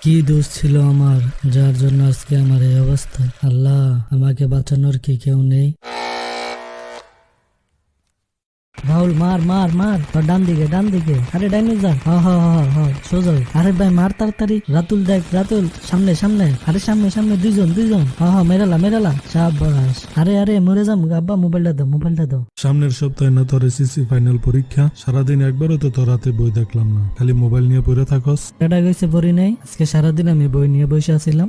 কি দোষ ছিল আমার যার জন্য আজকে আমার এই অবস্থা? আল্লাহ, আমাকে বাঁচানোর কি কেউ নেই? রাহুল, মার মার মার, ডান দিকে ডান দিকে। আরে ডাইনে যা। সোজা। আরে ভাই মার তাড়াতাড়ি। রাতুল দেখ, রাতুল সামনে সামনে। আরে সামনে সামনে দুইজন দুইজন। মেরালা মেরালা। সাবাস। আরে আরে মরে যাম। আব্বা মোবাইলটা দাও, মোবাইলটা দাও। সামনের সপ্তাহে না তোর এসএসসি ফাইনাল পরীক্ষা। সারাদিন একবারও তো তোর হাতে বই দেখলাম না, খালি মোবাইল নিয়ে পড়ে থাকস। এটা গেছে পড়ি নাই। আজকে সারাদিন আমি বই নিয়ে বসে আছিলাম।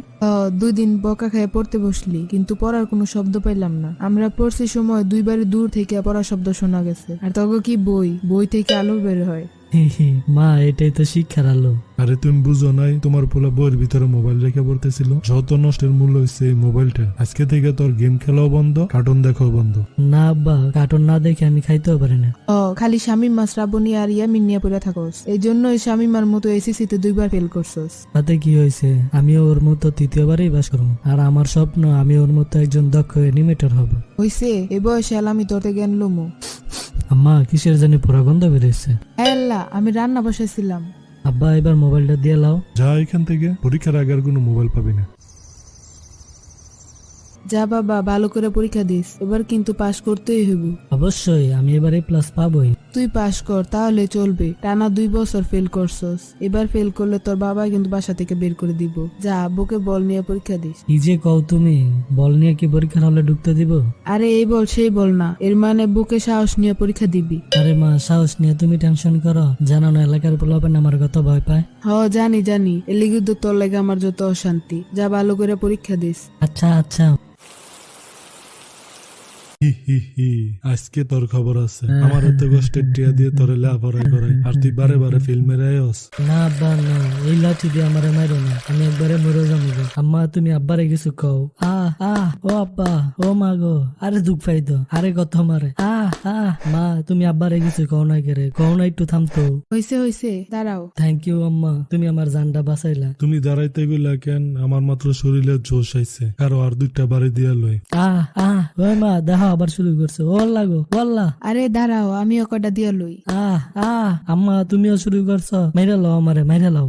2 দিন বকা খেয়ে পড়তে বসলি, কিন্তু পড়ার কোনো শব্দ পাইলাম না। আমরা পড়ছি সময় 2 বারে দূর থেকে পড়ার শব্দ শোনা গেছে। আর তখন কি বই থেকে আলো বের হয়। মা, এটাই তো শিক্ষার আলো। আরে তুমি বুঝো নাই, তোমার পোলা বইয়ের ভিতরে মোবাইল রেখে পড়তেছিল। যত নষ্টের মূল্য হচ্ছে এই মোবাইলটা। আজকে থেকে তোর গেম খেলাও বন্ধ, কার্টুন দেখাও বন্ধ। না আব্বা, কার্টুন না দেখে আমি খাইতেও পারি না। খালি শামিম মা, শ্রাবণী আর ইয়ামিন নিয়ে পড়ে থাকস। এই জন্যই শামিমার মতো এসএসসিতে 2বার ফেল করছস। তাতে কি হয়েছে? আমিও ওর মতো তৃতীয়বারই বাস করবো। আর আমার স্বপ্ন আমি ওর মতো একজন দক্ষ অ্যানিমেটর হব। হইছে, এ বয়সে আমি তোরতে জ্ঞান লমু। আম্মা, কিসের জানি পুরা গন্ধ বেরোচ্ছে। আল্লাহ, আমি রান্না বসাইছিলাম। আব্বা, এবার মোবাইলটা দিয়ে লাও। যা এখান থেকে, পরীক্ষার আগে আর কোনো মোবাইল পাবি না। যা বাবা, ভালো করে পরীক্ষা দিস। এবার কিন্তু পাশ করতেই হইব। অবশ্যই, আমি এবার A+ পাবোই। তুই পাশ কর, তাহলে চলবে। টানা 2 বছর ফেল করছস। এবার ফেল করলে তোর বাবা কিন্তু বাসা থেকে বের করে দিব। যা, আব্বুকে বল নিয়ে পরীক্ষা দিস। কি যে কও তুমি, বল নিয়ে কি পরীক্ষার হলে ঢুকতে দিব? আরে এই বল সেই বল না, এর মানে বুকে সাহস নিয়ে পরীক্ষা দিবি। আরে মা, সাহস নিয়ে তুমি টেনশন করো। জানো না এলাকার পোলাপান আমার কত ভয় পায়। জানি জানি, এর লিগে তো তোর লাগে আমার যত অশান্তি। যা, ভালো করে পরীক্ষা দিস। আচ্ছা আচ্ছা। হি, আজকে তোর খবর আছে। আমার এত কষ্টের টিয়া দিয়ে তোর লেখাপড়াই করাই, আর তুই বারে বারে ফিল্মের আয়স। না আব্বা না, এই লাঠি দিয়ে আমারে মারো না, আমি একবারে মরে যাবো। আম্মা, তুমি আব্বারে কিছু কও। ও আব্বা, ও মা গো, আরে দুঃখ পাইতো, আরে কত মারে। মা, তুমি আব্বারে কিছু কও না কেরে, কও না, একটু থামতো। হইছে, দাঁড়াও। থ্যাংক ইউ আম্মা, তুমি আমার জানটা বাঁচাইলা। তুমি দাঁড়াইতে গেলা কেন? আমার মাত্র শরীরে জোশ আইছে, কারো আর 2টা বাড়ি দিয়া লই। ওই মা, দেখো আবার শুরু করছে। ওল্লা গো ওল্লা। আরে দাঁড়াও, আমিও কটা দিয়ে লই। আম্মা, তুমিও শুরু করছো। মাইরা লাও আমারে, মাইরা লাও।